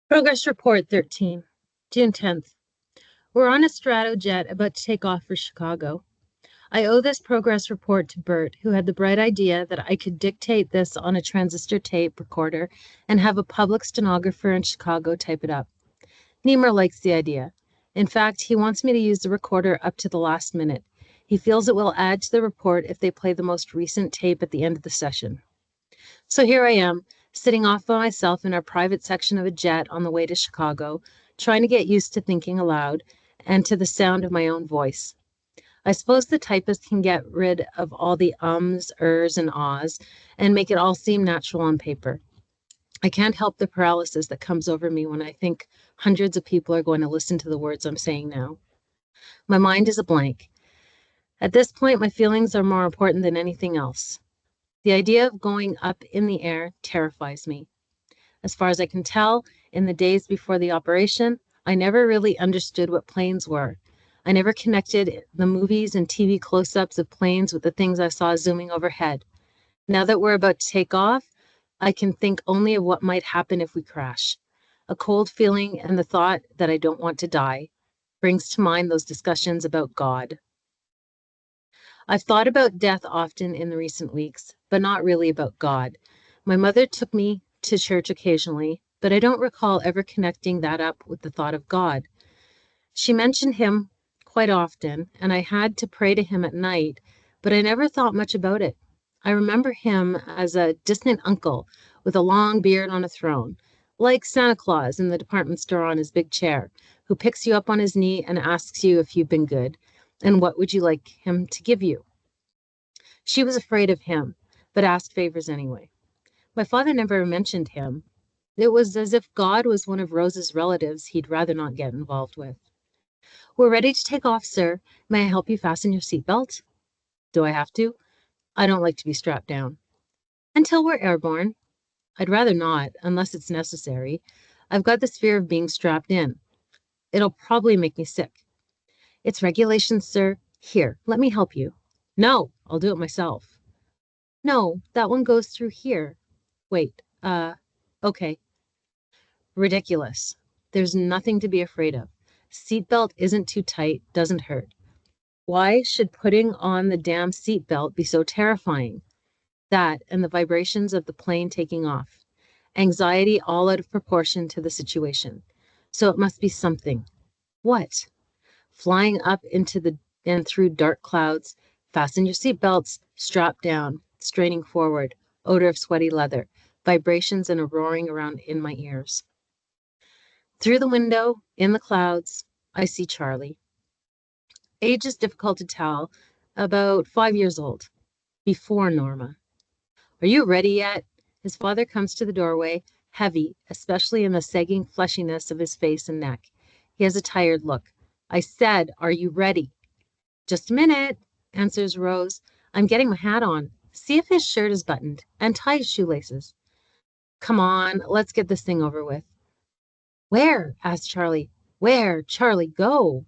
Progress Report 13, June 10th. We're on a Stratojet about to take off for Chicago. I owe this progress report to Bert, who had the bright idea that I could dictate this on a transistor tape recorder and have a public stenographer in Chicago type it up. Niemer likes the idea. In fact, he wants me to use the recorder up to the last minute. He feels it will add to the report if they play the most recent tape at the end of the session. So here I am, sitting off by myself in our private section of a jet on the way to Chicago, trying to get used to thinking aloud and to the sound of my own voice. I suppose the typist can get rid of all the ums, ers, and ahs and make it all seem natural on paper. I can't help the paralysis that comes over me when I think hundreds of people are going to listen to the words I'm saying now. My mind is a blank. At this point, my feelings are more important than anything else. The idea of going up in the air terrifies me. As far as I can tell, in the days before the operation, I never really understood what planes were. I never connected the movies and TV close-ups of planes with the things I saw zooming overhead. Now that we're about to take off, I can think only of what might happen if we crash. A cold feeling and the thought that I don't want to die brings to mind those discussions about God. I've thought about death often in the recent weeks, but not really about God. My mother took me to church occasionally, but I don't recall ever connecting that up with the thought of God. She mentioned him quite often, and I had to pray to him at night, but I never thought much about it. I remember him as a distant uncle with a long beard on a throne, like Santa Claus in the department store on his big chair, who picks you up on his knee and asks you if you've been good, and what would you like him to give you? She was afraid of him, but asked favors anyway. My father never mentioned him. It was as if God was one of Rose's relatives he'd rather not get involved with. We're ready to take off, sir. May I help you fasten your seatbelt? Do I have to? I don't like to be strapped down. Until we're airborne. I'd rather not, unless it's necessary. I've got this fear of being strapped in. It'll probably make me sick. It's regulations, sir. Here, let me help you. No, I'll do it myself. No, that one goes through here. Wait, okay. Ridiculous. There's nothing to be afraid of. Seatbelt isn't too tight, doesn't hurt. Why should putting on the damn seatbelt be so terrifying? That and the vibrations of the plane taking off. Anxiety all out of proportion to the situation. So it must be something. What? Flying up into the and through dark clouds. Fasten your seatbelts. Strap down. Straining forward. Odor of sweaty leather. Vibrations and a roaring around in my ears. Through the window, in the clouds, I see Charlie. Age is difficult to tell. About 5 years old. Before Norma. Are you ready yet? His father comes to the doorway, heavy, especially in the sagging fleshiness of his face and neck. He has a tired look. I said, are you ready? Just a minute, answers Rose. I'm getting my hat on. See if his shirt is buttoned, and tie his shoelaces. Come on, let's get this thing over with. Where? Asked Charlie. Where? Charlie, go.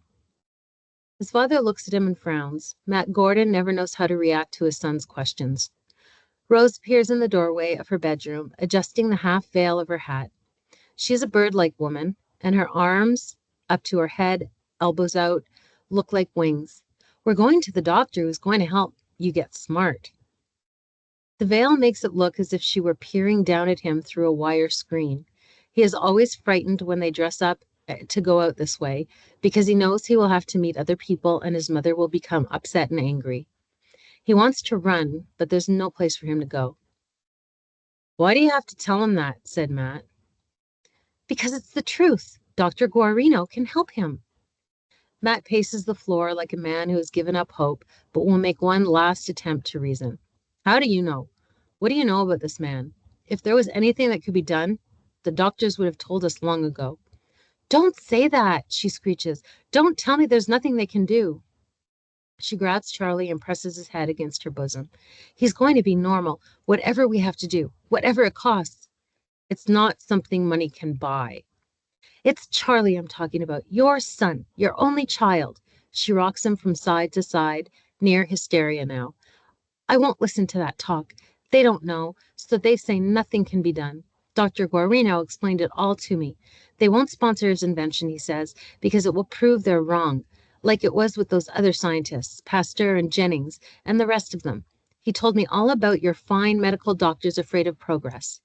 His father looks at him and frowns. Matt Gordon never knows how to react to his son's questions. Rose appears in the doorway of her bedroom, adjusting the half veil of her hat. She is a bird-like woman, and her arms, up to her head, elbows out, look like wings. We're going to the doctor who's going to help you get smart. The veil makes it look as if she were peering down at him through a wire screen. He is always frightened when they dress up to go out this way, because he knows he will have to meet other people and his mother will become upset and angry. He wants to run, but there's no place for him to go. Why do you have to tell him that? Said Matt. Because it's the truth. Dr. Guarino can help him. Matt paces the floor like a man who has given up hope, but will make one last attempt to reason. How do you know? What do you know about this man? If there was anything that could be done, the doctors would have told us long ago. Don't say that, she screeches. Don't tell me there's nothing they can do. She grabs Charlie and presses his head against her bosom. He's going to be normal, whatever we have to do, whatever it costs. It's not something money can buy. It's Charlie I'm talking about, your son, your only child. She rocks him from side to side, near hysteria now. I won't listen to that talk. They don't know, so they say nothing can be done. Dr. Guarino explained it all to me. They won't sponsor his invention, he says, because it will prove they're wrong, like it was with those other scientists, Pasteur and Jennings, and the rest of them. He told me all about your fine medical doctors afraid of progress.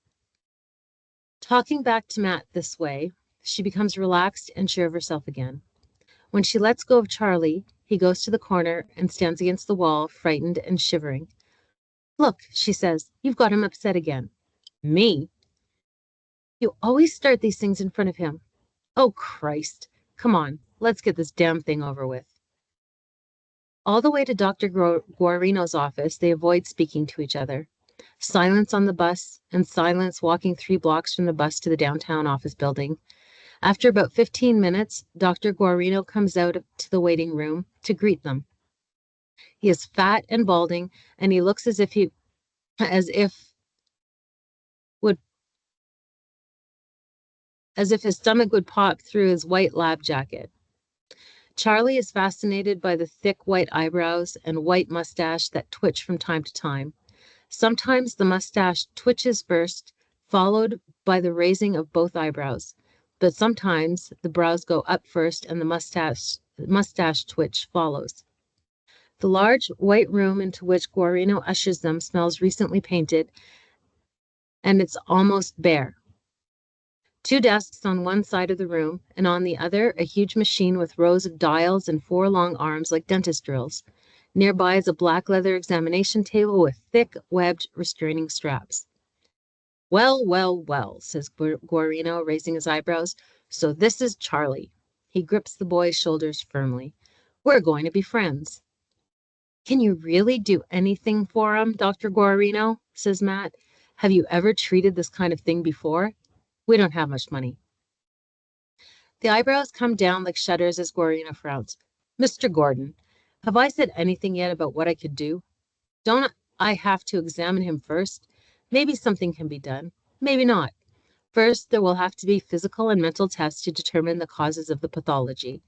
Talking back to Matt this way, she becomes relaxed and sure of herself again. When she lets go of Charlie, he goes to the corner and stands against the wall, frightened and shivering. Look, she says, you've got him upset again. Me? You always start these things in front of him. Oh, Christ. Come on, let's get this damn thing over with. All the way to Dr. Guarino's office, they avoid speaking to each other. Silence on the bus and silence walking 3 blocks from the bus to the downtown office building. After about 15 minutes, Dr. Guarino comes out to the waiting room to greet them. He is fat and balding, and he looks as if would as if his stomach would pop through his white lab jacket. Charlie is fascinated by the thick white eyebrows and white mustache that twitch from time to time. Sometimes the mustache twitches first, followed by the raising of both eyebrows. But sometimes the brows go up first and the mustache twitch follows. The large white room into which Guarino ushers them smells recently painted, and it's almost bare. 2 desks on one side of the room, and on the other, a huge machine with rows of dials and 4 long arms like dentist drills. Nearby is a black leather examination table with thick, webbed, restraining straps. Well, well, well, says Guarino, raising his eyebrows. So this is Charlie. He grips the boy's shoulders firmly. We're going to be friends. Can you really do anything for him, Dr. Guarino? Says Matt. Have you ever treated this kind of thing before? We don't have much money. The eyebrows come down like shutters as Guarino frowns. Mr. Gordon, have I said anything yet about what I could do? Don't I have to examine him first? Maybe something can be done. Maybe not. First, there will have to be physical and mental tests to determine the causes of the pathology.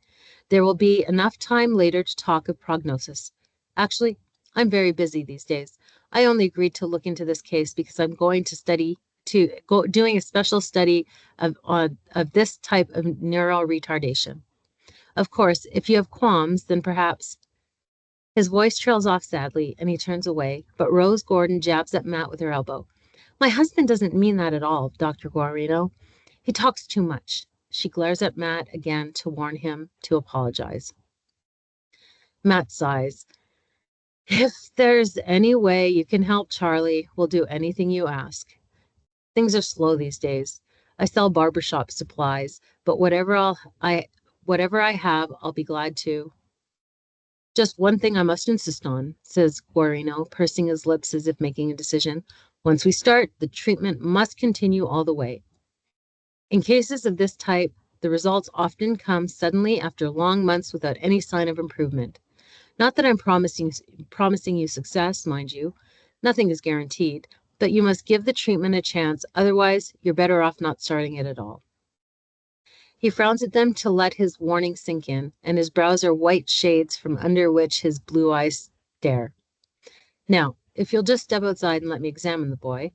There will be enough time later to talk of prognosis. Actually, I'm very busy these days. I only agreed to look into this case because I'm going doing a special study of this type of neural retardation. Of course, if you have qualms, then perhaps. His voice trails off sadly, and he turns away, but Rose Gordon jabs at Matt with her elbow. My husband doesn't mean that at all, Dr. Guarino. He talks too much. She glares at Matt again to warn him to apologize. Matt sighs. If there's any way you can help Charlie, we'll do anything you ask. Things are slow these days. I sell barbershop supplies, but whatever I have, I'll be glad to. Just one thing I must insist on, says Guarino, pursing his lips as if making a decision. Once we start, the treatment must continue all the way. In cases of this type, the results often come suddenly after long months without any sign of improvement. Not that I'm promising you success, mind you. Nothing is guaranteed, but you must give the treatment a chance, otherwise you're better off not starting it at all. He frowns at them to let his warning sink in, and his brows are white shades from under which his blue eyes stare. Now, if you'll just step outside and let me examine the boy.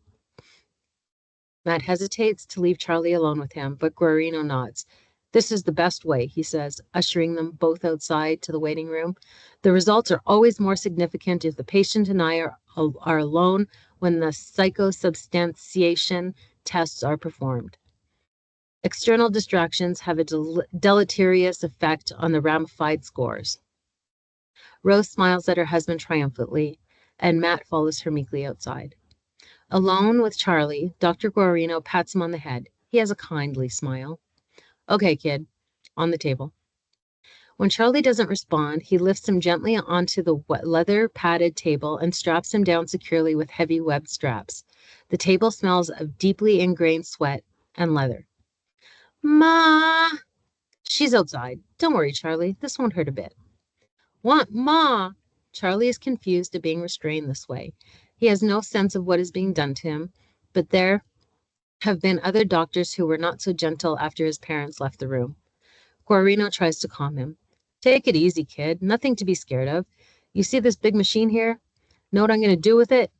Matt hesitates to leave Charlie alone with him, but Guarino nods. This is the best way, he says, ushering them both outside to the waiting room. The results are always more significant if the patient and I are alone when the psychosubstantiation tests are performed. External distractions have a deleterious effect on the ramified scores. Rose smiles at her husband triumphantly, and Matt follows her meekly outside. Alone with Charlie, Dr. Guarino pats him on the head. He has a kindly smile. Okay, kid. On the table. When Charlie doesn't respond, he lifts him gently onto the leather-padded table and straps him down securely with heavy webbed straps. The table smells of deeply ingrained sweat and leather. Ma! She's outside. Don't worry, Charlie. This won't hurt a bit. What, Ma? Charlie is confused at being restrained this way. He has no sense of what is being done to him, but there have been other doctors who were not so gentle after his parents left the room. Guarino tries to calm him. Take it easy, kid. Nothing to be scared of. You see this big machine here? Know what I'm going to do with it?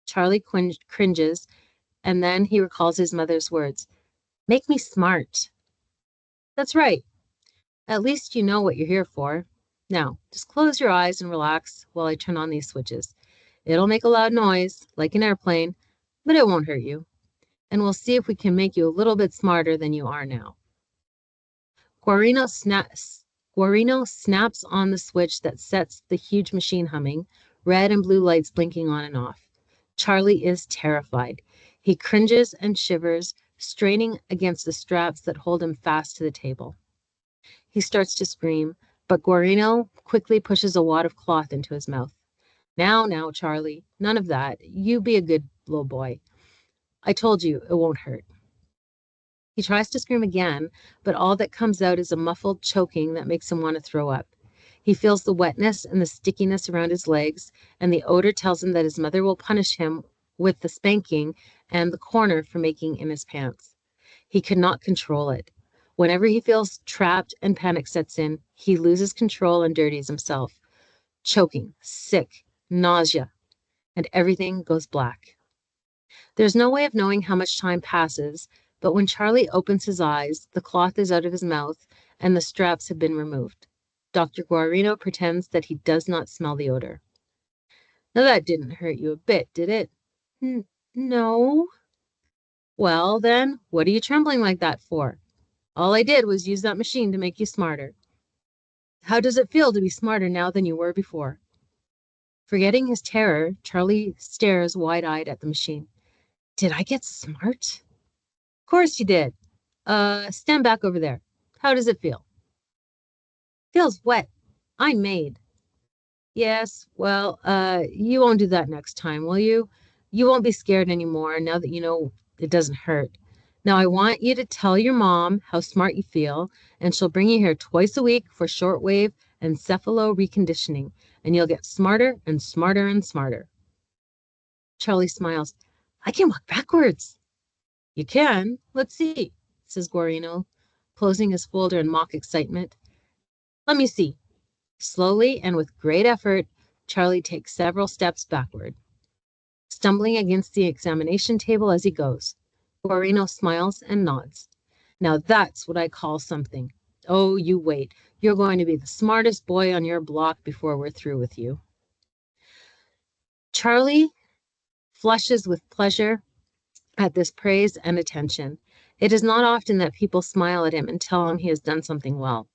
Charlie cringes, and then he recalls his mother's words. Make me smart. That's right. At least you know what you're here for. Now, just close your eyes and relax while I turn on these switches. It'll make a loud noise, like an airplane, but it won't hurt you. And we'll see if we can make you a little bit smarter than you are now. Guarino, Guarino snaps on the switch that sets the huge machine humming, red and blue lights blinking on and off. Charlie is terrified. He cringes and shivers, straining against the straps that hold him fast to the table. He starts to scream, but Guarino quickly pushes a wad of cloth into his mouth. Now, Charlie, none of that. You be a good little boy. I told you it won't hurt. He tries to scream again, but all that comes out is a muffled choking that makes him want to throw up. He feels the wetness and the stickiness around his legs, and the odor tells him that his mother will punish him with the spanking and the corner for making in his pants. He cannot control it. Whenever he feels trapped and panic sets in, he loses control and dirties himself. Choking, sick, nausea, and everything goes black. There's no way of knowing how much time passes, but when Charlie opens his eyes, the cloth is out of his mouth and the straps have been removed. Dr. Guarino pretends that he does not smell the odor. Now that didn't hurt you a bit, did it? No. Well, then, what are you trembling like that for? All I did was use that machine to make you smarter. How does it feel to be smarter now than you were before? Forgetting his terror, Charlie stares wide-eyed at the machine. Did I get smart? Of course you did. Stand back over there. How does it feel? Feels wet. I'm made. Yes, well, you won't do that next time, will you? You won't be scared anymore now that you know it doesn't hurt. Now I want you to tell your mom how smart you feel, and she'll bring you here twice a week for shortwave encephalo reconditioning, and you'll get smarter and smarter and smarter. Charlie smiles. I can walk backwards. You can. Let's see, says Guarino, closing his folder in mock excitement. Let me see. Slowly and with great effort, Charlie takes several steps backward, stumbling against the examination table as he goes. Guarino smiles and nods. Now that's what I call something. Oh, you wait. You're going to be the smartest boy on your block before we're through with you. Charlie flushes with pleasure at this praise and attention. It is not often that people smile at him and tell him he has done something well.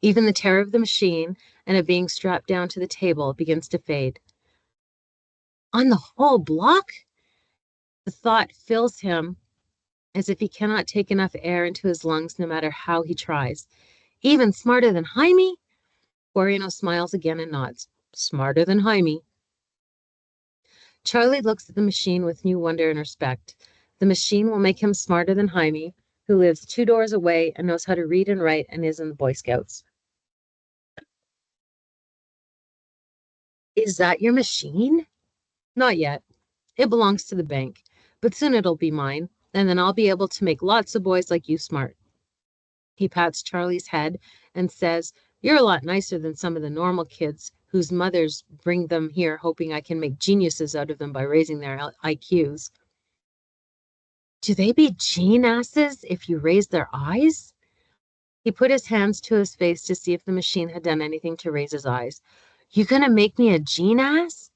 Even the terror of the machine and of being strapped down to the table begins to fade. On the whole block? The thought fills him as if he cannot take enough air into his lungs no matter how he tries. Even smarter than Jaime? Guarino smiles again and nods. Smarter than Jaime. Charlie looks at the machine with new wonder and respect. The machine will make him smarter than Jaime, who lives 2 doors away and knows how to read and write and is in the Boy Scouts. Is that your machine? Not yet. It belongs to the bank, but soon it'll be mine, and then I'll be able to make lots of boys like you smart. He pats Charlie's head and says, You're a lot nicer than some of the normal kids whose mothers bring them here hoping I can make geniuses out of them by raising their IQs. Do they be geniuses if you raise their eyes? He put his hands to his face to see if the machine had done anything to raise his eyes. You gonna make me a gene-ass?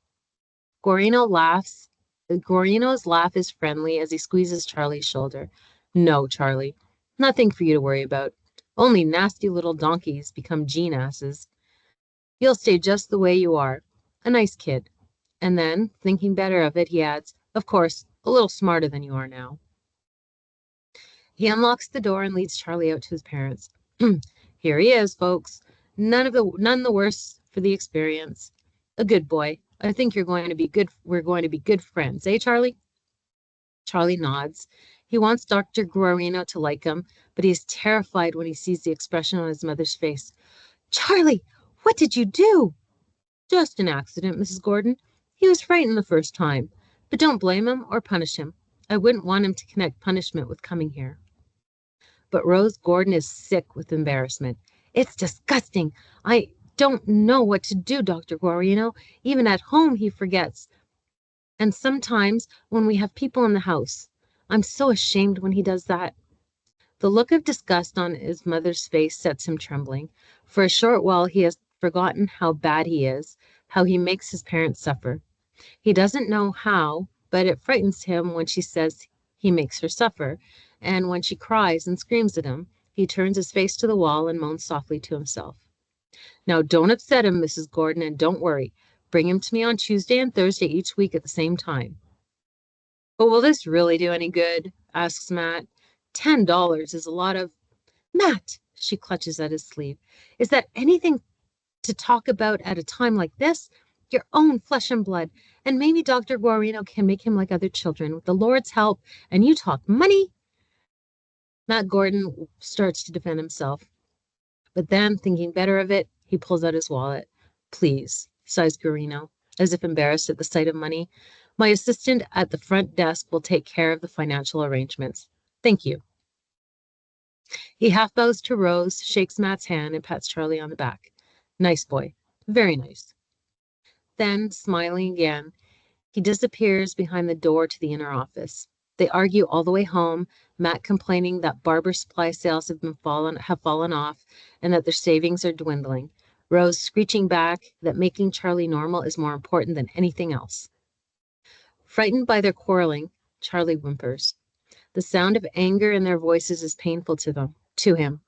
Guarino laughs. Guarino's laugh is friendly as he squeezes Charlie's shoulder. No, Charlie, nothing for you to worry about. Only nasty little donkeys become gene-asses. You'll stay just the way you are, a nice kid. And then, thinking better of it, he adds, of course, a little smarter than you are now. He unlocks the door and leads Charlie out to his parents. Here he is, folks. None the worse for the experience. A good boy. I think we're going to be good friends, eh, Charlie? Charlie nods. He wants Dr. Guarino to like him, but he is terrified when he sees the expression on his mother's face. Charlie, what did you do? Just an accident, Mrs. Gordon. He was frightened the first time, but don't blame him or punish him. I wouldn't want him to connect punishment with coming here. But Rose Gordon is sick with embarrassment. It's disgusting. I don't know what to do, Dr. Guarino. Even at home, he forgets. And sometimes when we have people in the house, I'm so ashamed when he does that. The look of disgust on his mother's face sets him trembling. For a short while, he has forgotten how bad he is, how he makes his parents suffer. He doesn't know how, but it frightens him when she says he makes her suffer, and when she cries and screams at him, he turns his face to the wall and moans softly to himself. Now, don't upset him, Mrs. Gordon, and don't worry. Bring him to me on Tuesday and Thursday each week at the same time. But will this really do any good? Asks Matt. $10 is a lot of... Matt, she clutches at his sleeve. Is that anything to talk about at a time like this? Your own flesh and blood. And maybe Dr. Guarino can make him like other children with the Lord's help. And you talk money? Matt Gordon starts to defend himself. But then, thinking better of it, he pulls out his wallet. Please, sighs Guarino, as if embarrassed at the sight of money. My assistant at the front desk will take care of the financial arrangements. Thank you. He half bows to Rose, shakes Matt's hand, and pats Charlie on the back. Nice boy. Very nice. Then, smiling again, he disappears behind the door to the inner office. They argue all the way home, Matt complaining that barber supply sales have fallen off and that their savings are dwindling. Rose screeching back that making Charlie normal is more important than anything else. Frightened by their quarreling, Charlie whimpers. The sound of anger in their voices is painful to him.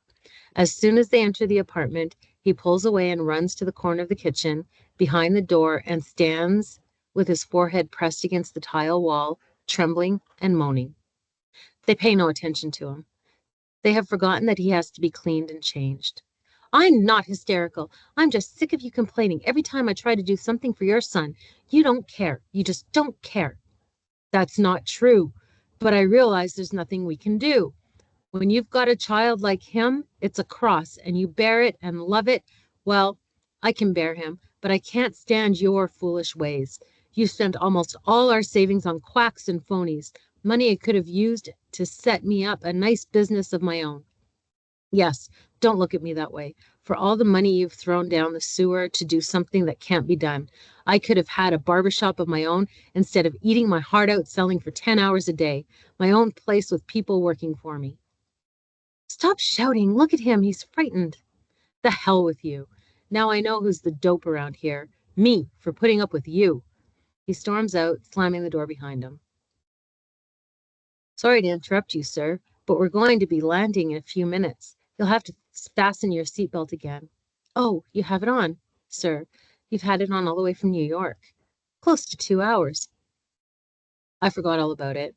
As soon as they enter the apartment, he pulls away and runs to the corner of the kitchen, behind the door, and stands with his forehead pressed against the tile wall, trembling and moaning. They pay no attention to him. They have forgotten that he has to be cleaned and changed. I'm not hysterical. I'm just sick of you complaining every time I try to do something for your son. You don't care. You just don't care. That's not true. But I realize there's nothing we can do. When you've got a child like him, it's a cross, and you bear it and love it. Well, I can bear him, but I can't stand your foolish ways. You spent almost all our savings on quacks and phonies, money I could have used to set me up a nice business of my own. Yes, don't look at me that way. For all the money you've thrown down the sewer to do something that can't be done, I could have had a barbershop of my own instead of eating my heart out selling for 10 hours a day, my own place with people working for me. Stop shouting. Look at him. He's frightened. The hell with you. Now I know who's the dope around here. Me, for putting up with you. He storms out, slamming the door behind him. Sorry to interrupt you, sir, but we're going to be landing in a few minutes. You'll have to fasten your seatbelt again. Oh, you have it on, sir. You've had it on all the way from New York. Close to 2 hours. I forgot all about it.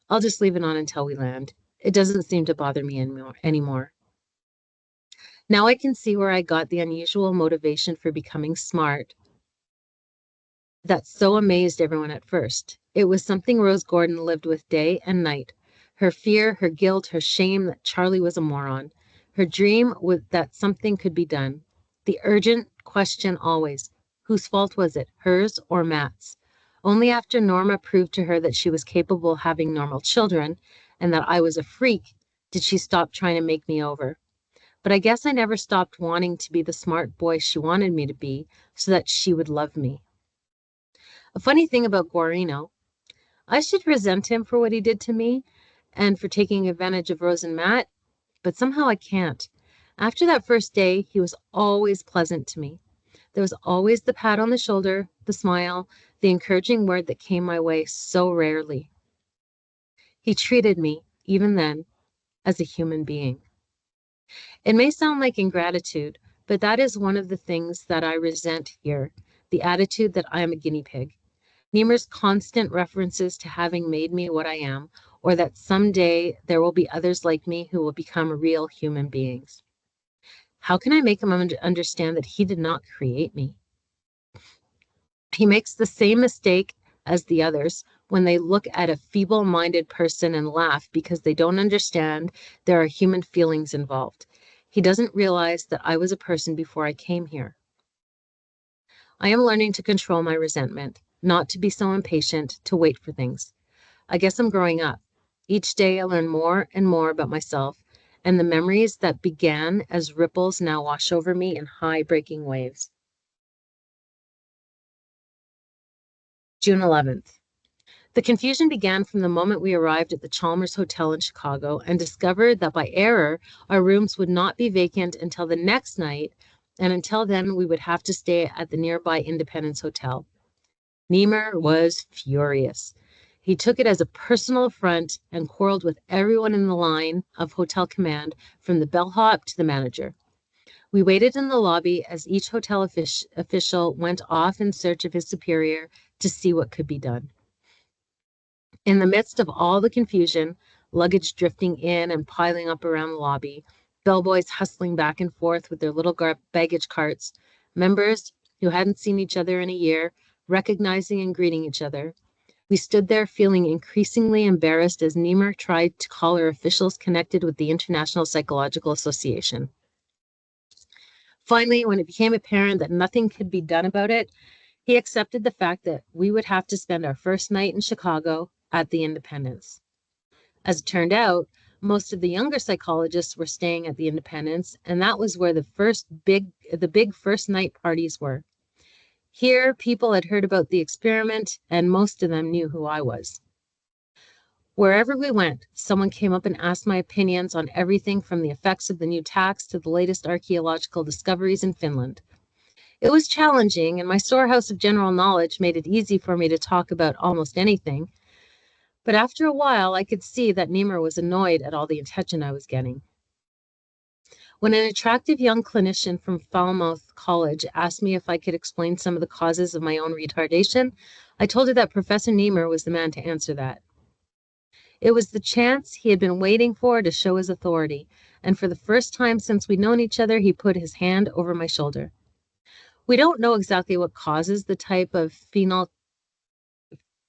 I'll just leave it on until we land. It doesn't seem to bother me anymore. Now I can see where I got the unusual motivation for becoming smart that so amazed everyone at first. It was something Rose Gordon lived with day and night. Her fear, her guilt, her shame that Charlie was a moron. Her dream was that something could be done. The urgent question always, whose fault was it, hers or Matt's? Only after Norma proved to her that she was capable of having normal children and that I was a freak did she stop trying to make me over. But I guess I never stopped wanting to be the smart boy she wanted me to be so that she would love me. A funny thing about Guarino, I should resent him for what he did to me and for taking advantage of Rose and Matt, but somehow I can't. After that first day, he was always pleasant to me. There was always the pat on the shoulder, the smile, the encouraging word that came my way so rarely. He treated me, even then, as a human being. It may sound like ingratitude, but that is one of the things that I resent here, the attitude that I am a guinea pig. Niemer's constant references to having made me what I am, or that someday there will be others like me who will become real human beings. How can I make him understand that he did not create me? He makes the same mistake as the others when they look at a feeble-minded person and laugh because they don't understand there are human feelings involved. He doesn't realize that I was a person before I came here. I am learning to control my resentment, not to be so impatient, to wait for things. I guess I'm growing up. Each day I learn more and more about myself, and the memories that began as ripples now wash over me in high breaking waves. June 11th. The confusion began from the moment we arrived at the Chalmers Hotel in Chicago and discovered that by error, our rooms would not be vacant until the next night, and until then, we would have to stay at the nearby Independence Hotel. Niemer was furious. He took it as a personal affront and quarreled with everyone in the line of hotel command, from the bellhop to the manager. We waited in the lobby as each hotel official went off in search of his superior to see what could be done. In the midst of all the confusion, luggage drifting in and piling up around the lobby, bellboys hustling back and forth with their little baggage carts, members who hadn't seen each other in a year, recognizing and greeting each other, we stood there feeling increasingly embarrassed as Niemer tried to collar officials connected with the International Psychological Association. Finally, when it became apparent that nothing could be done about it, he accepted the fact that we would have to spend our first night in Chicago at the Independence. As it turned out, most of the younger psychologists were staying at the Independence, and that was where the big first night parties were. Here, people had heard about the experiment, and most of them knew who I was. Wherever we went, someone came up and asked my opinions on everything from the effects of the new tax to the latest archaeological discoveries in Finland. It was challenging, and my storehouse of general knowledge made it easy for me to talk about almost anything. But after a while, I could see that Niemer was annoyed at all the attention I was getting. When an attractive young clinician from Falmouth College asked me if I could explain some of the causes of my own retardation, I told her that Professor Niemer was the man to answer that. It was the chance he had been waiting for to show his authority, and for the first time since we'd known each other, he put his hand over my shoulder. We don't know exactly what causes the type of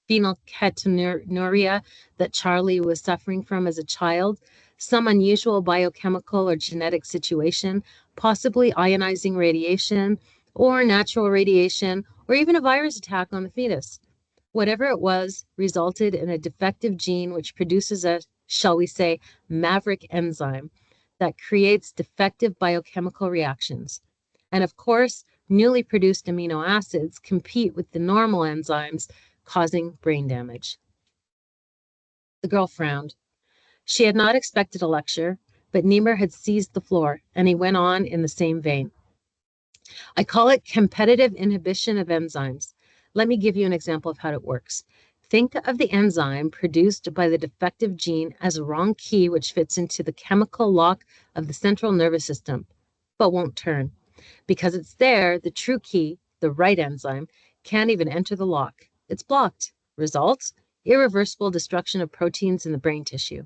phenylketonuria that Charlie was suffering from as a child, some unusual biochemical or genetic situation, possibly ionizing radiation, or natural radiation, or even a virus attack on the fetus. Whatever it was, resulted in a defective gene which produces a, shall we say, maverick enzyme that creates defective biochemical reactions. And of course, newly produced amino acids compete with the normal enzymes, causing brain damage. The girl frowned. She had not expected a lecture, but Niemer had seized the floor, and he went on in the same vein. I call it competitive inhibition of enzymes. Let me give you an example of how it works. Think of the enzyme produced by the defective gene as a wrong key which fits into the chemical lock of the central nervous system, but won't turn. Because it's there, the true key, the right enzyme, can't even enter the lock. It's blocked. Result? Irreversible destruction of proteins in the brain tissue.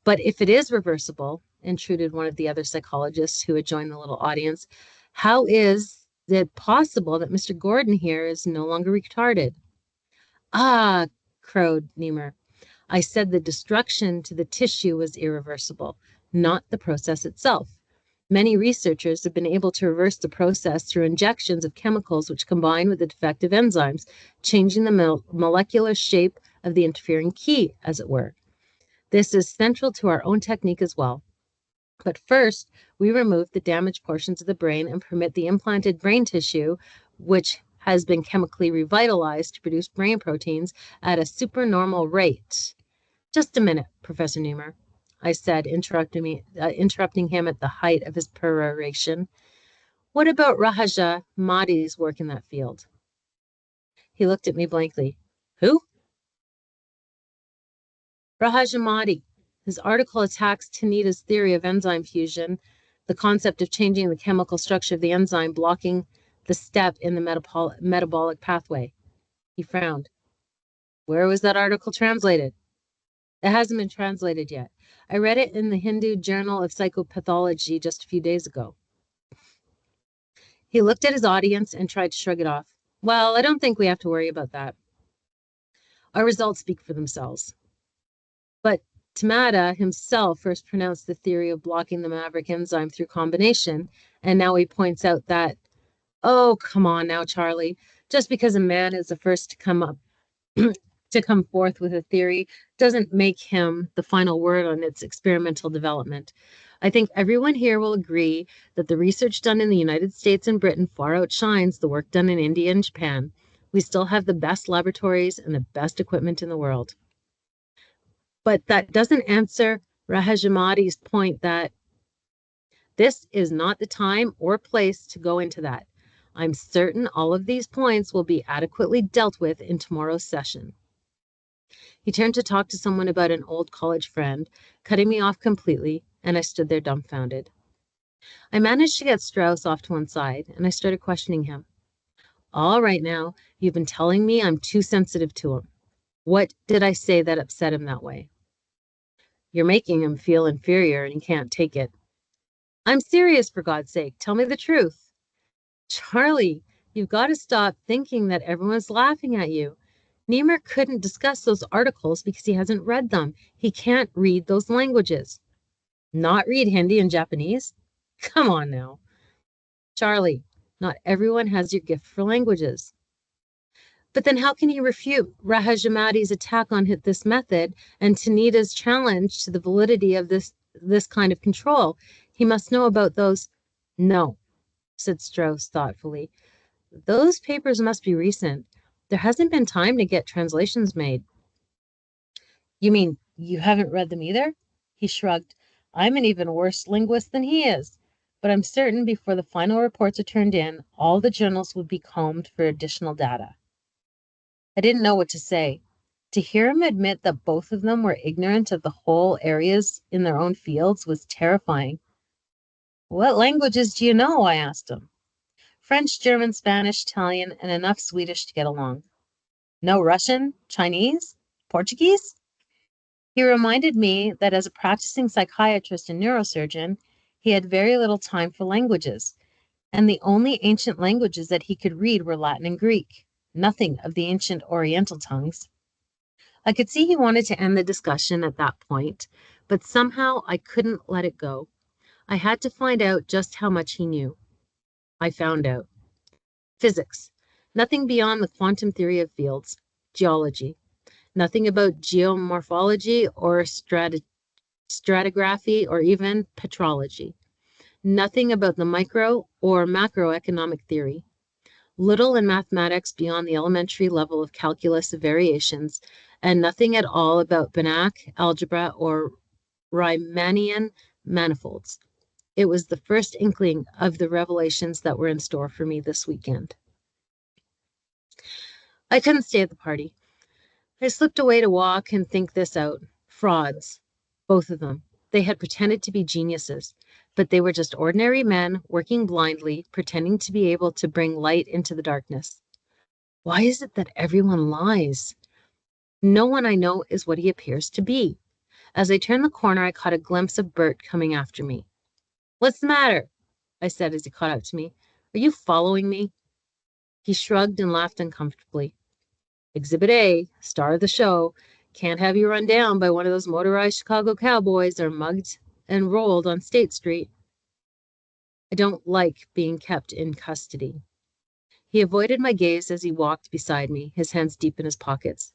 But if it is reversible, intruded one of the other psychologists who had joined the little audience, how is it possible that Mr. Gordon here is no longer retarded? Ah, crowed Niemer. I said the destruction to the tissue was irreversible, not the process itself. Many researchers have been able to reverse the process through injections of chemicals which combine with the defective enzymes, changing the molecular shape of the interfering key, as it were. This is central to our own technique as well. But first, we remove the damaged portions of the brain and permit the implanted brain tissue, which has been chemically revitalized to produce brain proteins at a supernormal rate. Just a minute, Professor Niemer, I said, interrupting him at the height of his peroration. What about Raja Mahdi's work in that field? He looked at me blankly. Who? Raja Mahdi. His article attacks Tanita's theory of enzyme fusion, the concept of changing the chemical structure of the enzyme, blocking the step in the metabolic pathway. He frowned. Where was that article translated? It hasn't been translated yet. I read it in the Hindu Journal of Psychopathology just a few days ago. He looked at his audience and tried to shrug it off. Well, I don't think we have to worry about that. Our results speak for themselves. But Tamada himself first pronounced the theory of blocking the maverick enzyme through combination, and now he points out that, oh, come on now, Charlie, just because a man is the first to come forth with a theory doesn't make him the final word on its experimental development. I think everyone here will agree that the research done in the United States and Britain far outshines the work done in India and Japan. We still have the best laboratories and the best equipment in the world. But that doesn't answer Rahajamati's point that this is not the time or place to go into that. I'm certain all of these points will be adequately dealt with in tomorrow's session. He turned to talk to someone about an old college friend, cutting me off completely, and I stood there dumbfounded. I managed to get Strauss off to one side, and I started questioning him. All right now, you've been telling me I'm too sensitive to him. What did I say that upset him that way? You're making him feel inferior and he can't take it. I'm serious, for God's sake. Tell me the truth. Charlie, you've got to stop thinking that everyone's laughing at you. Niemer couldn't discuss those articles because he hasn't read them. He can't read those languages. Not read Hindi and Japanese? Come on now. Charlie, not everyone has your gift for languages. But then how can he refute Rahajamati's attack on this method and Tanita's challenge to the validity of this kind of control? He must know about those. No, said Strauss thoughtfully. Those papers must be recent. There hasn't been time to get translations made. You mean you haven't read them either? He shrugged. I'm an even worse linguist than he is. But I'm certain before the final reports are turned in, all the journals would be combed for additional data. I didn't know what to say. To hear him admit that both of them were ignorant of the whole areas in their own fields was terrifying. What languages do you know? I asked him. French, German, Spanish, Italian, and enough Swedish to get along. No Russian, Chinese, Portuguese? He reminded me that as a practicing psychiatrist and neurosurgeon, he had very little time for languages, and the only ancient languages that he could read were Latin and Greek, nothing of the ancient Oriental tongues. I could see he wanted to end the discussion at that point, but somehow I couldn't let it go. I had to find out just how much he knew. I found out. Physics. Nothing beyond the quantum theory of fields. Geology. Nothing about geomorphology or stratigraphy or even petrology. Nothing about the micro or macroeconomic theory. Little in mathematics beyond the elementary level of calculus of variations, and nothing at all about Banach, algebra, or Riemannian manifolds. It was the first inkling of the revelations that were in store for me this weekend. I couldn't stay at the party. I slipped away to walk and think this out. Frauds, both of them. They had pretended to be geniuses, but they were just ordinary men working blindly, pretending to be able to bring light into the darkness. Why is it that everyone lies? No one I know is what he appears to be. As I turned the corner, I caught a glimpse of Bert coming after me. What's the matter? I said as he caught up to me. Are you following me? He shrugged and laughed uncomfortably. Exhibit A, star of the show. Can't have you run down by one of those motorized Chicago cowboys or mugged and rolled on State Street. I don't like being kept in custody. He avoided my gaze as he walked beside me, his hands deep in his pockets.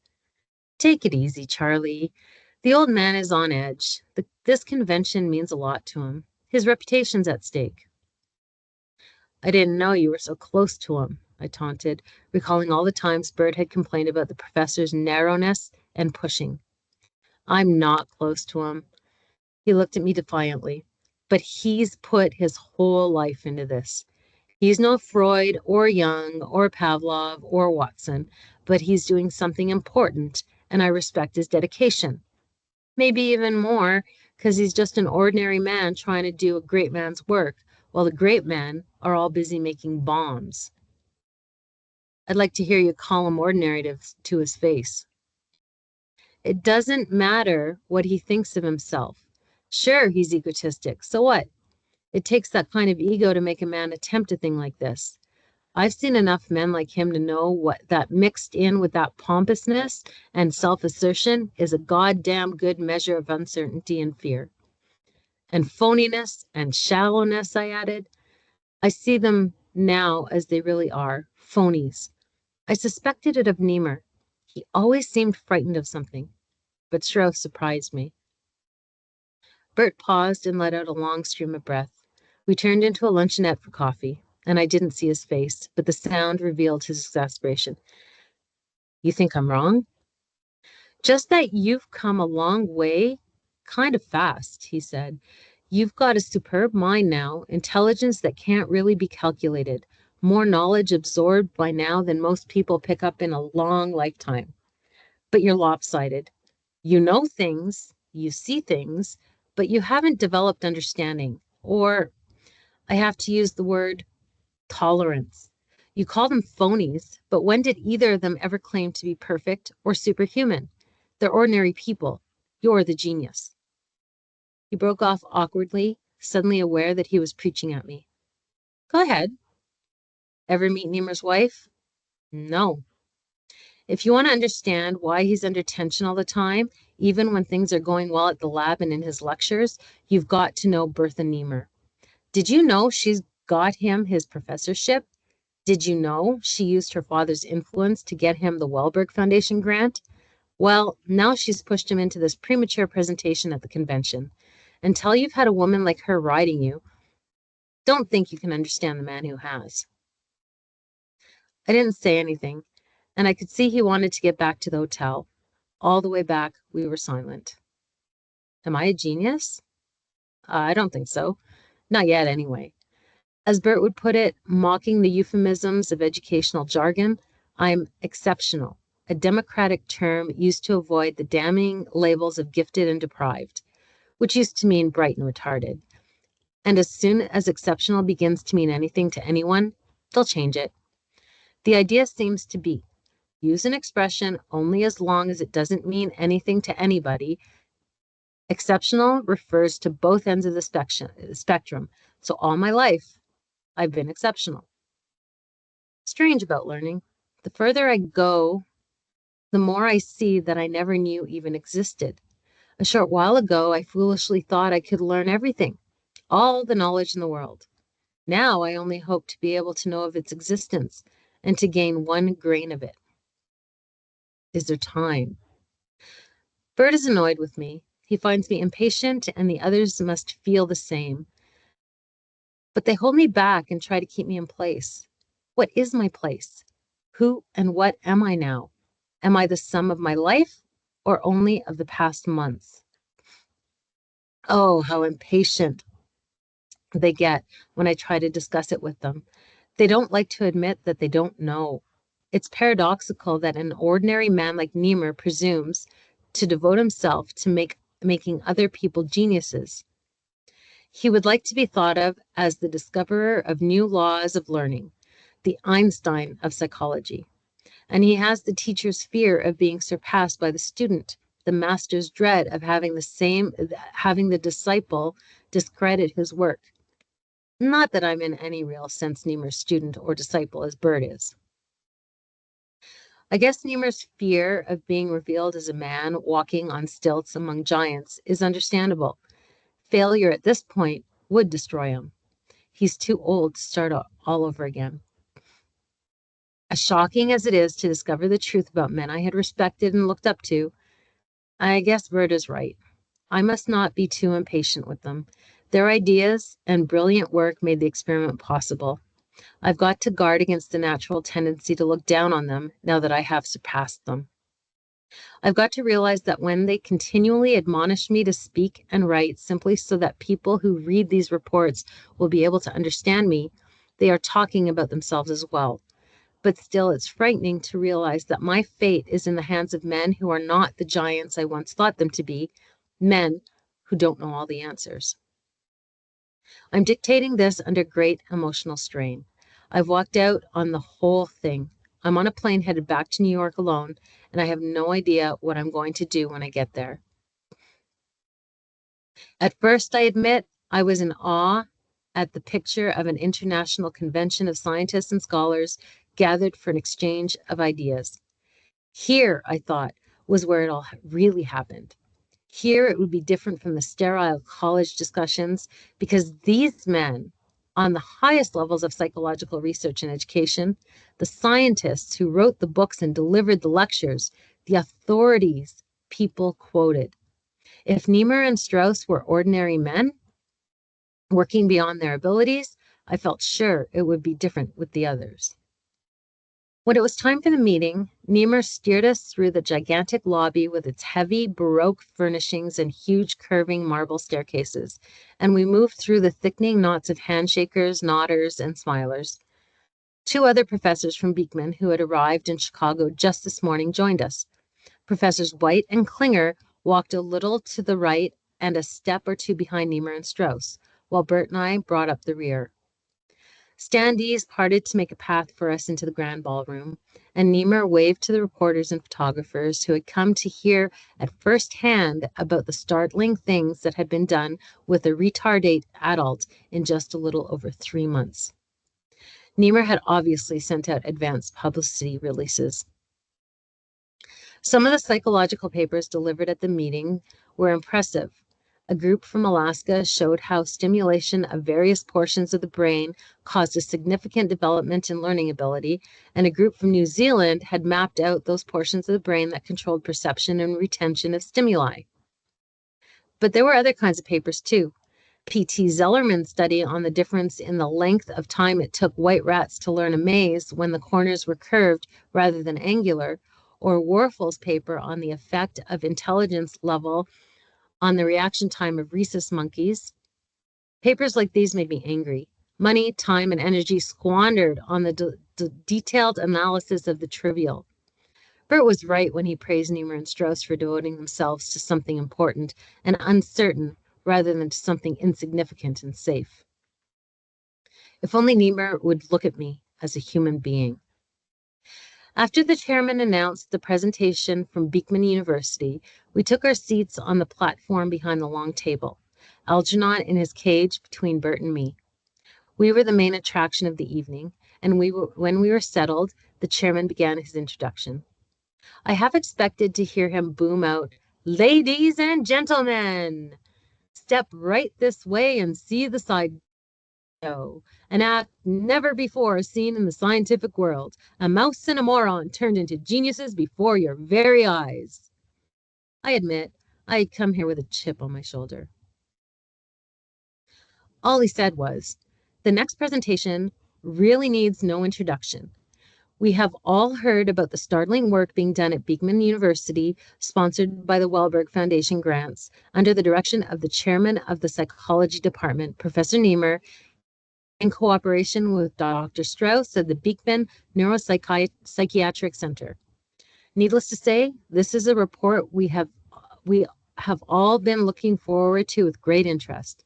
Take it easy, Charlie. The old man is on edge. This convention means a lot to him. His reputation's at stake. I didn't know you were so close to him, I taunted, recalling all the times Bert had complained about the professor's narrowness and pushing. I'm not close to him. He looked at me defiantly. But he's put his whole life into this. He's no Freud or Jung or Pavlov or Watson, but he's doing something important, and I respect his dedication. Maybe even more, because he's just an ordinary man trying to do a great man's work, while the great men are all busy making bombs. I'd like to hear you call him ordinary to his face. It doesn't matter what he thinks of himself. Sure, he's egotistic. So what? It takes that kind of ego to make a man attempt a thing like this. I've seen enough men like him to know what that mixed in with that pompousness and self-assertion is a goddamn good measure of uncertainty and fear. And phoniness and shallowness, I added. I see them now as they really are, phonies. I suspected it of Niemer. He always seemed frightened of something, but Strauss surprised me. Bert paused and let out a long stream of breath. We turned into a luncheonette for coffee. and I didn't see his face, but the sound revealed his exasperation. You think I'm wrong? Just that you've come a long way, kind of fast, he said. You've got a superb mind now, intelligence that can't really be calculated, more knowledge absorbed by now than most people pick up in a long lifetime. But you're lopsided. You know things, you see things, but you haven't developed understanding, or I have to use the word tolerance. You call them phonies, but when did either of them ever claim to be perfect or superhuman? They're ordinary people. You're the genius. He broke off awkwardly, suddenly aware that he was preaching at me. Go ahead. Ever meet Niemer's wife? No. If you want to understand why he's under tension all the time, even when things are going well at the lab and in his lectures, you've got to know Bertha Niemer. Did you know she's got him his professorship? Did you know she used her father's influence to get him the Wellberg Foundation grant? Well, now she's pushed him into this premature presentation at the convention. Until you've had a woman like her riding you, don't think you can understand the man who has. I didn't say anything, and I could see he wanted to get back to the hotel. All the way back, we were silent. Am I a genius? I don't think so. Not yet, anyway. As Bert would put it, mocking the euphemisms of educational jargon, I'm exceptional, a democratic term used to avoid the damning labels of gifted and deprived, which used to mean bright and retarded. And as soon as exceptional begins to mean anything to anyone, they'll change it. The idea seems to be use an expression only as long as it doesn't mean anything to anybody. Exceptional refers to both ends of the spectrum. So all my life, I've been exceptional. Strange about learning. The further I go, the more I see that I never knew even existed. A short while ago, I foolishly thought I could learn everything, all the knowledge in the world. Now I only hope to be able to know of its existence and to gain one grain of it. Is there time? Bert is annoyed with me. He finds me impatient, and the others must feel the same. But they hold me back and try to keep me in place. What is my place? Who and what am I now? Am I the sum of my life or only of the past months? Oh, how impatient they get when I try to discuss it with them. They don't like to admit that they don't know. It's paradoxical that an ordinary man like Niemer presumes to devote himself to making other people geniuses. He would like to be thought of as the discoverer of new laws of learning, the Einstein of psychology. And he has the teacher's fear of being surpassed by the student, the master's dread of having the disciple discredit his work. Not that I'm in any real sense Niemer's student or disciple as Bert is. I guess Niemer's fear of being revealed as a man walking on stilts among giants is understandable. Failure at this point would destroy him. He's too old to start all over again. As shocking as it is to discover the truth about men I had respected and looked up to, I guess Bert is right. I must not be too impatient with them. Their ideas and brilliant work made the experiment possible. I've got to guard against the natural tendency to look down on them now that I have surpassed them. I've got to realize that when they continually admonish me to speak and write simply so that people who read these reports will be able to understand me, they are talking about themselves as well. But still, it's frightening to realize that my fate is in the hands of men who are not the giants I once thought them to be, men who don't know all the answers. I'm dictating this under great emotional strain. I've walked out on the whole thing. I'm on a plane headed back to New York alone, and I have no idea what I'm going to do when I get there. At first, I admit, I was in awe at the picture of an international convention of scientists and scholars gathered for an exchange of ideas. Here, I thought, was where it all really happened. Here, it would be different from the sterile college discussions because these men, on the highest levels of psychological research and education, the scientists who wrote the books and delivered the lectures, the authorities people quoted. If Niemer and Strauss were ordinary men, working beyond their abilities, I felt sure it would be different with the others. When it was time for the meeting, Niemer steered us through the gigantic lobby with its heavy Baroque furnishings and huge curving marble staircases, and we moved through the thickening knots of handshakers, nodders, and smilers. Two other professors from Beekman who had arrived in Chicago just this morning joined us. Professors White and Klinger walked a little to the right and a step or two behind Niemer and Strauss, while Bert and I brought up the rear. Standees parted to make a path for us into the grand ballroom, and Niemer waved to the reporters and photographers who had come to hear at first hand about the startling things that had been done with a retardate adult in just a little over 3 months. Niemer had obviously sent out advanced publicity releases. Some of the psychological papers delivered at the meeting were impressive. A group from Alaska showed how stimulation of various portions of the brain caused a significant development in learning ability, and a group from New Zealand had mapped out those portions of the brain that controlled perception and retention of stimuli. But there were other kinds of papers too. P.T. Zellerman's study on the difference in the length of time it took white rats to learn a maze when the corners were curved rather than angular, or Warfel's paper on the effect of intelligence level on the reaction time of rhesus monkeys. Papers like these made me angry. Money, time, and energy squandered on the detailed analysis of the trivial. Bert was right when he praised Niemer and Strauss for devoting themselves to something important and uncertain rather than to something insignificant and safe. If only Niemer would look at me as a human being. After the chairman announced the presentation from Beekman University, we took our seats on the platform behind the long table, Algernon in his cage between Bert and me. We were the main attraction of the evening, and when we were settled, the chairman began his introduction. I half expected to hear him boom out, "Ladies and gentlemen, step right this way and see the side show. An act never before seen in the scientific world. A mouse and a moron turned into geniuses before your very eyes." I admit, I had come here with a chip on my shoulder. All he said was, "The next presentation really needs no introduction. We have all heard about the startling work being done at Beekman University, sponsored by the Wellberg Foundation grants, under the direction of the chairman of the psychology department, Professor Niemer, in cooperation with Dr. Strauss at the Beekman Neuropsychiatric Center. Needless to say, this is a report we have all been looking forward to with great interest."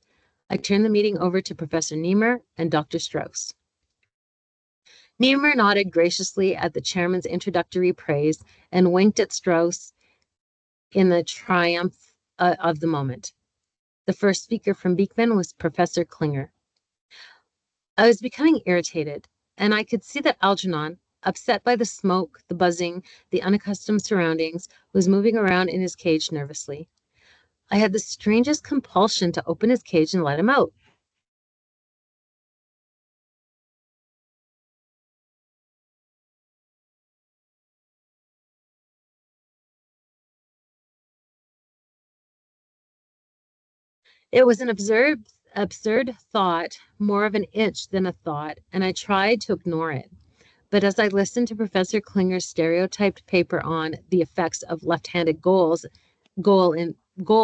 I turned the meeting over to Professor Niemer and Dr. Strauss. Niemer nodded graciously at the chairman's introductory praise and winked at Strauss in the triumph of the moment. The first speaker from Beekman was Professor Klinger. I was becoming irritated, and I could see that Algernon, upset by the smoke, the buzzing, the unaccustomed surroundings, was moving around in his cage nervously. I had the strangest compulsion to open his cage and let him out. It was an absurd thought, more of an itch than a thought, and I tried to ignore it. But as I listened to Professor Klinger's stereotyped paper on the effects of left-handed goal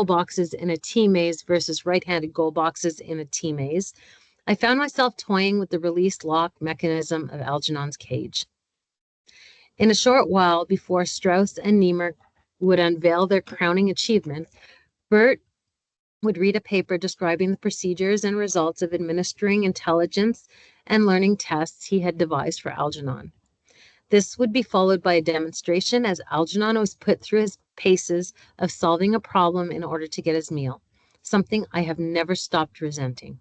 boxes in a T maze versus right-handed goal boxes in a T maze, I found myself toying with the release lock mechanism of Algernon's cage. In a short while, before Strauss and Niemer would unveil their crowning achievement, Bert would read a paper describing the procedures and results of administering intelligence and learning tests he had devised for Algernon. This would be followed by a demonstration as Algernon was put through his paces of solving a problem in order to get his meal, something I have never stopped resenting.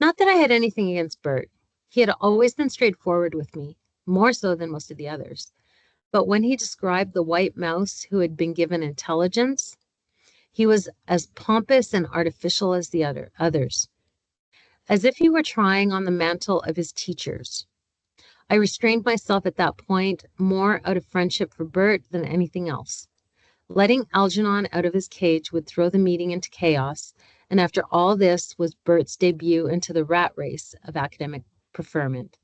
Not that I had anything against Bert. He had always been straightforward with me, more so than most of the others. But when he described the white mouse who had been given intelligence, he was as pompous and artificial as the others, as if he were trying on the mantle of his teachers. I restrained myself at that point more out of friendship for Bert than anything else. Letting Algernon out of his cage would throw the meeting into chaos, And after all this was Bert's debut into the rat race of academic preferment.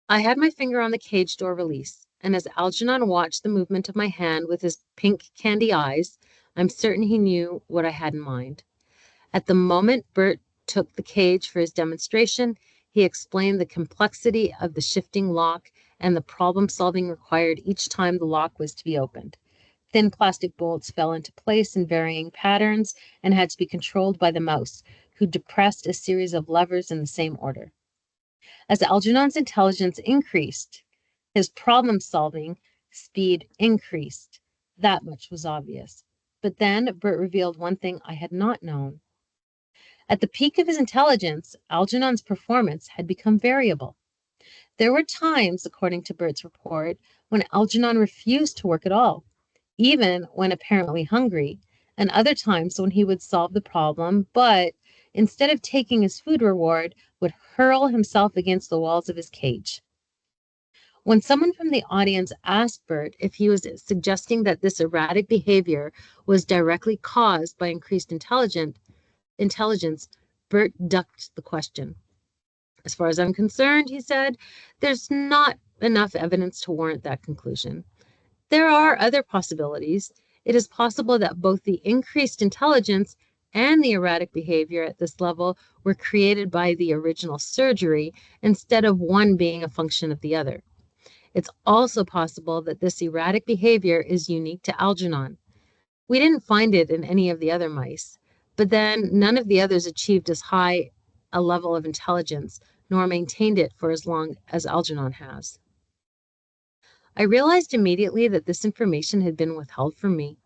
I had my finger on the cage door release, and as Algernon watched the movement of my hand with his pink candy eyes, I'm certain he knew what I had in mind. At the moment Bert took the cage for his demonstration, he explained the complexity of the shifting lock and the problem solving required each time the lock was to be opened. Thin plastic bolts fell into place in varying patterns and had to be controlled by the mouse, who depressed a series of levers in the same order. As Algernon's intelligence increased, his problem-solving speed increased. That much was obvious. But then Bert revealed one thing I had not known. At the peak of his intelligence, Algernon's performance had become variable. There were times, according to Bert's report, when Algernon refused to work at all, even when apparently hungry, and other times when he would solve the problem, but instead of taking his food reward, would hurl himself against the walls of his cage. When someone from the audience asked Bert if he was suggesting that this erratic behavior was directly caused by increased intelligence, Bert ducked the question. As far as I'm concerned, he said, there's not enough evidence to warrant that conclusion. There are other possibilities. It is possible that both the increased intelligence and the erratic behavior at this level were created by the original surgery instead of one being a function of the other. It's also possible that this erratic behavior is unique to Algernon. We didn't find it in any of the other mice, but then none of the others achieved as high a level of intelligence nor maintained it for as long as Algernon has. I realized immediately that this information had been withheld from me.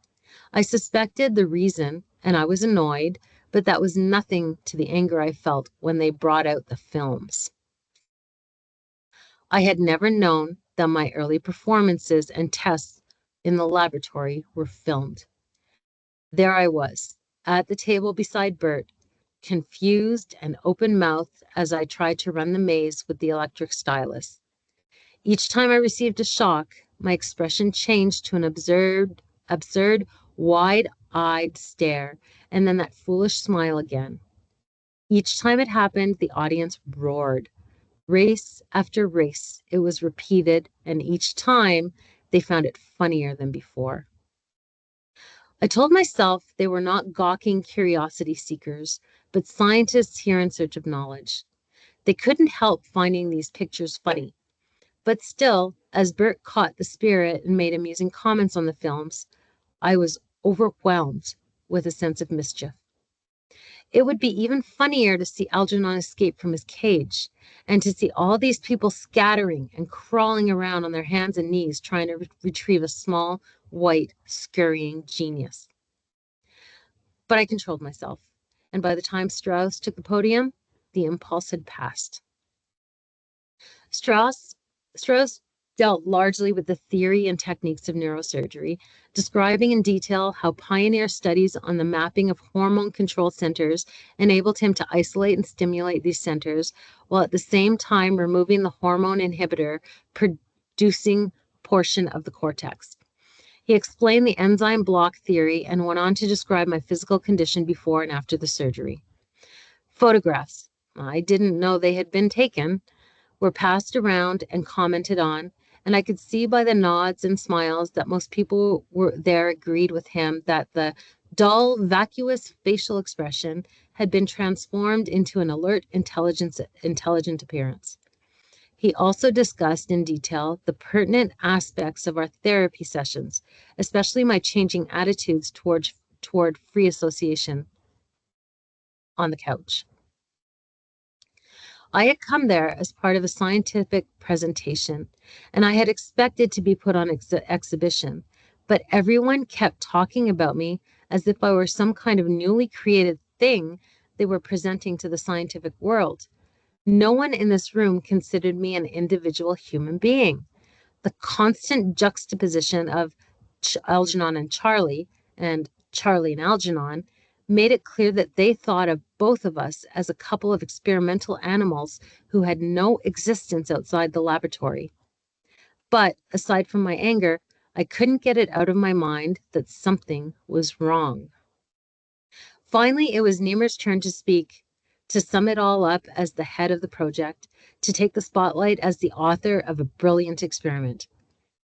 I suspected the reason, and I was annoyed, but that was nothing to the anger I felt when they brought out the films. I had never known that my early performances and tests in the laboratory were filmed. There I was, at the table beside Bert, confused and open-mouthed as I tried to run the maze with the electric stylus. Each time I received a shock, my expression changed to an absurd, wide-eyed stare, and then that foolish smile again. Each time it happened, the audience roared. Race after race, it was repeated, and each time they found it funnier than before. I told myself they were not gawking curiosity seekers, but scientists here in search of knowledge. They couldn't help finding these pictures funny. But still, as Bert caught the spirit and made amusing comments on the films, I was overwhelmed with a sense of mischief. It would be even funnier to see Algernon escape from his cage and to see all these people scattering and crawling around on their hands and knees trying to retrieve a small, white, scurrying genius. But I controlled myself, and by the time Strauss took the podium, the impulse had passed. Strauss dealt largely with the theory and techniques of neurosurgery, describing in detail how pioneer studies on the mapping of hormone control centers enabled him to isolate and stimulate these centers, while at the same time removing the hormone inhibitor producing portion of the cortex. He explained the enzyme block theory and went on to describe my physical condition before and after the surgery. Photographs, I didn't know they had been taken, were passed around and commented on, and I could see by the nods and smiles that most people were there agreed with him that the dull, vacuous facial expression had been transformed into an alert, intelligent appearance. He also discussed in detail the pertinent aspects of our therapy sessions, especially my changing attitudes toward free association on the couch. I had come there as part of a scientific presentation, and I had expected to be put on exhibition, but everyone kept talking about me as if I were some kind of newly created thing they were presenting to the scientific world. No one in this room considered me an individual human being. The constant juxtaposition of Algernon and Charlie and Algernon made it clear that they thought of both of us as a couple of experimental animals who had no existence outside the laboratory. But aside from my anger, I couldn't get it out of my mind that something was wrong. Finally, it was Nimer's turn to speak, to sum it all up as the head of the project, to take the spotlight as the author of a brilliant experiment.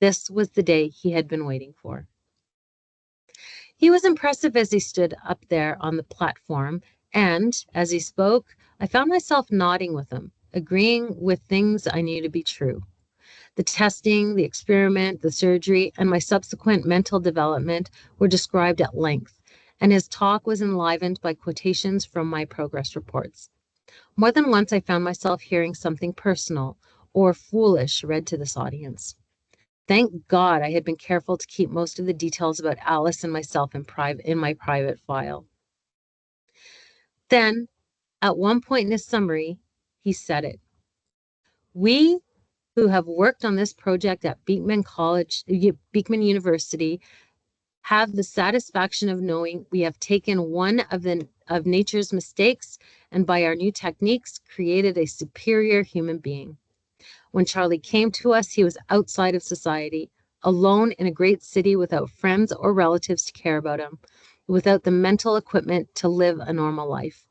This was the day he had been waiting for. He was impressive as he stood up there on the platform, and as he spoke, I found myself nodding with him, agreeing with things I knew to be true. The testing, the experiment, the surgery, and my subsequent mental development were described at length, and his talk was enlivened by quotations from my progress reports. More than once I found myself hearing something personal or foolish read to this audience. Thank God I had been careful to keep most of the details about Alice and myself in my private file. Then, at one point in his summary, he said it. We who have worked on this project at Beekman University have the satisfaction of knowing we have taken one of nature's mistakes and by our new techniques created a superior human being. When Charlie came to us, he was outside of society, alone in a great city without friends or relatives to care about him, without the mental equipment to live a normal life.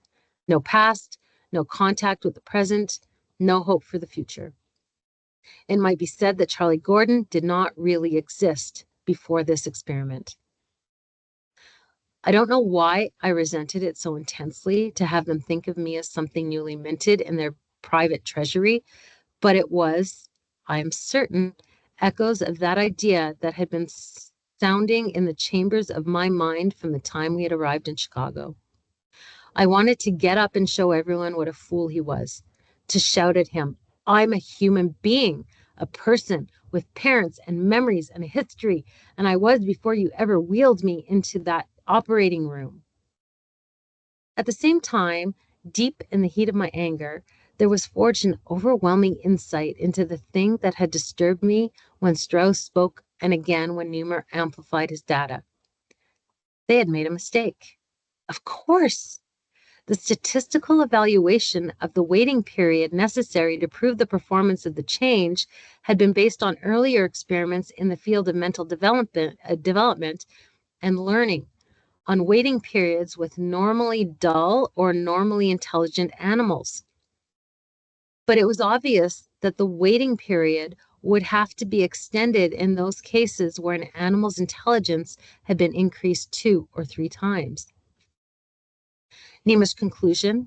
No past, no contact with the present, no hope for the future. It might be said that Charlie Gordon did not really exist before this experiment. I don't know why I resented it so intensely to have them think of me as something newly minted in their private treasury, but it was, I am certain, echoes of that idea that had been sounding in the chambers of my mind from the time we had arrived in Chicago. I wanted to get up and show everyone what a fool he was, to shout at him, I'm a human being, a person with parents and memories and a history, and I was before you ever wheeled me into that operating room. At the same time, deep in the heat of my anger, there was forged an overwhelming insight into the thing that had disturbed me when Strauss spoke and again when Neumer amplified his data. They had made a mistake. Of course. The statistical evaluation of the waiting period necessary to prove the performance of the change had been based on earlier experiments in the field of mental development and learning, on waiting periods with normally dull or normally intelligent animals. But it was obvious that the waiting period would have to be extended in those cases where an animal's intelligence had been increased 2 or 3 times. Nema's conclusions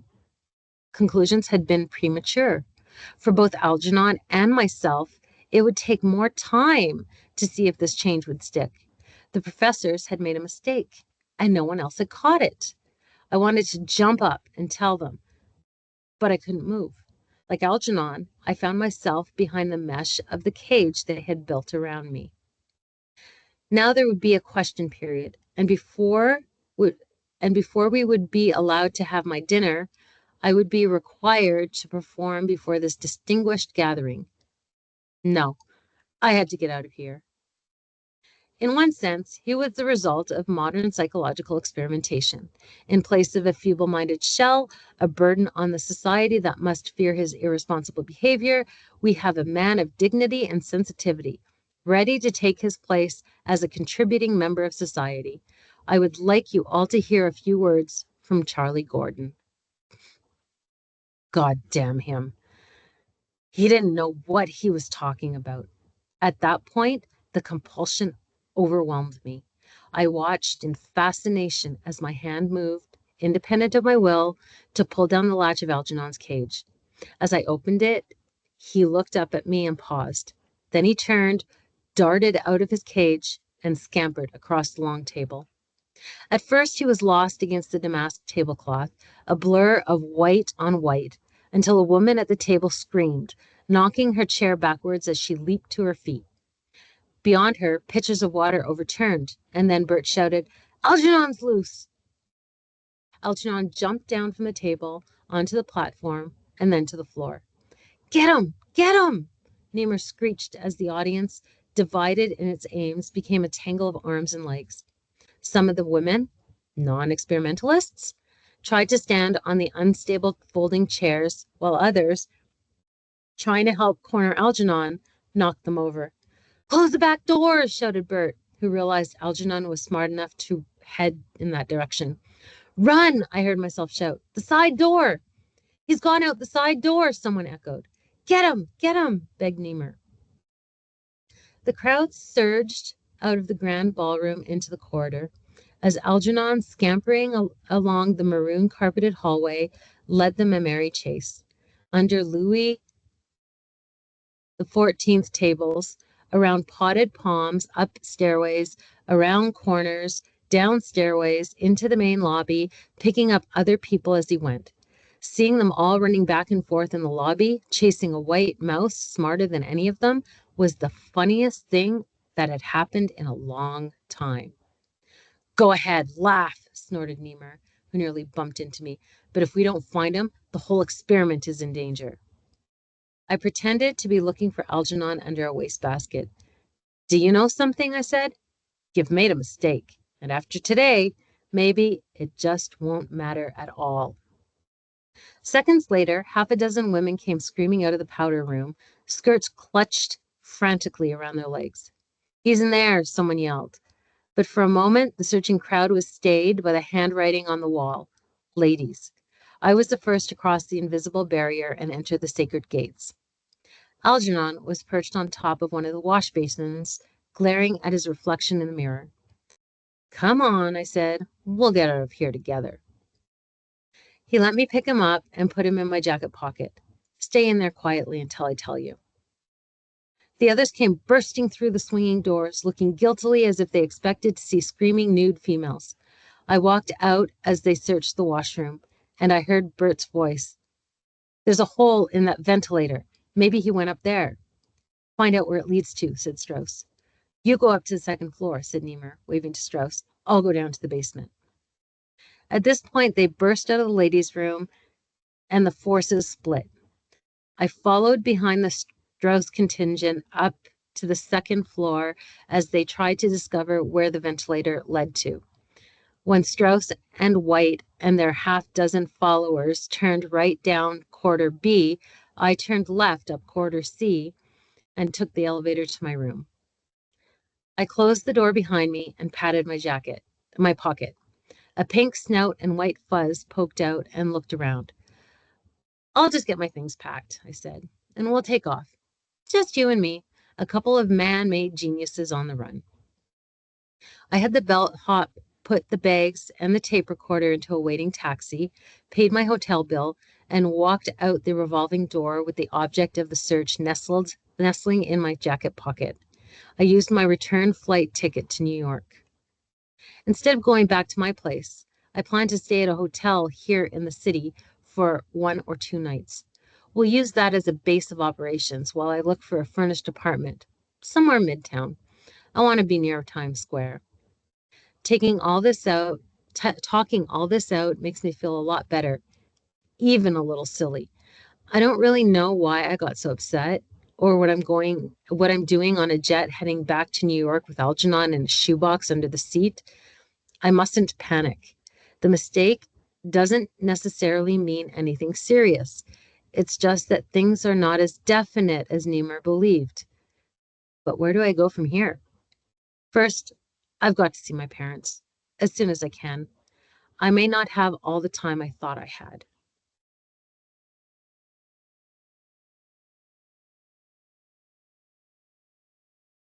had been premature. For both Algernon and myself, it would take more time to see if this change would stick. The professors had made a mistake, and no one else had caught it. I wanted to jump up and tell them, but I couldn't move. Like Algernon, I found myself behind the mesh of the cage they had built around me. Now there would be a question period, and before we would be allowed to have my dinner, I would be required to perform before this distinguished gathering. No, I had to get out of here. In one sense, he was the result of modern psychological experimentation. In place of a feeble-minded shell, a burden on the society that must fear his irresponsible behavior, we have a man of dignity and sensitivity, ready to take his place as a contributing member of society. I would like you all to hear a few words from Charlie Gordon. God damn him. He didn't know what he was talking about. At that point, the compulsion overwhelmed me. I watched in fascination as my hand moved, independent of my will, to pull down the latch of Algernon's cage. As I opened it, he looked up at me and paused. Then he turned, darted out of his cage, and scampered across the long table. At first, he was lost against the damask tablecloth, a blur of white on white, until a woman at the table screamed, knocking her chair backwards as she leaped to her feet. Beyond her, pitchers of water overturned, and then Bert shouted, Algernon's loose! Algernon jumped down from the table, onto the platform, and then to the floor. Get him! Get him! Namer screeched as the audience, divided in its aims, became a tangle of arms and legs. Some of the women, non-experimentalists, tried to stand on the unstable folding chairs, while others, trying to help corner Algernon, knocked them over. Close the back doors, shouted Bert, who realized Algernon was smart enough to head in that direction. Run! I heard myself shout. The side door! He's gone out the side door, someone echoed. Get him! Get him! Begged Niemer. The crowd surged out of the grand ballroom into the corridor as Algernon, scampering along the maroon carpeted hallway, led them a merry chase. Under Louis XIV tables, around potted palms, up stairways, around corners, down stairways, into the main lobby, picking up other people as he went. Seeing them all running back and forth in the lobby, chasing a white mouse smarter than any of them, was the funniest thing that had happened in a long time. Go ahead, laugh, snorted Niemer, who nearly bumped into me. But if we don't find him, the whole experiment is in danger. I pretended to be looking for Algernon under a wastebasket. Do you know something? I said. You've made a mistake. And after today, maybe it just won't matter at all. Seconds later, half a dozen women came screaming out of the powder room, skirts clutched frantically around their legs. He's in there, someone yelled. But for a moment, the searching crowd was stayed by the handwriting on the wall. Ladies. I was the first to cross the invisible barrier and enter the sacred gates. Algernon was perched on top of one of the wash basins, glaring at his reflection in the mirror. Come on, I said. We'll get out of here together. He let me pick him up and put him in my jacket pocket. Stay in there quietly until I tell you. The others came bursting through the swinging doors, looking guiltily as if they expected to see screaming nude females. I walked out as they searched the washroom, and I heard Bert's voice. There's a hole in that ventilator. Maybe he went up there. Find out where it leads to, said Strauss. You go up to the second floor, said Niemer, waving to Strauss. I'll go down to the basement. At this point, they burst out of the ladies' room, and the forces split. I followed behind the Strauss contingent up to the second floor as they tried to discover where the ventilator led to. When Strauss and White and their half-dozen followers turned right down corridor B, I turned left up corridor C and took the elevator to my room. I closed the door behind me and patted my pocket. A pink snout and white fuzz poked out and looked around. I'll just get my things packed, I said, and we'll take off. Just you and me, a couple of man-made geniuses on the run. I had the bellhop put the bags and the tape recorder into a waiting taxi, paid my hotel bill, and walked out the revolving door with the object of the search nestling in my jacket pocket. I used my return flight ticket to New York. Instead of going back to my place, I planned to stay at a hotel here in the city for 1 or 2 nights. We'll use that as a base of operations while I look for a furnished apartment, somewhere midtown. I want to be near Times Square. Talking all this out makes me feel a lot better, even a little silly. I don't really know why I got so upset or what I'm doing on a jet heading back to New York with Algernon in a shoebox under the seat. I mustn't panic. The mistake doesn't necessarily mean anything serious. It's just that things are not as definite as Niemer believed. But where do I go from here? First, I've got to see my parents as soon as I can. I may not have all the time I thought I had.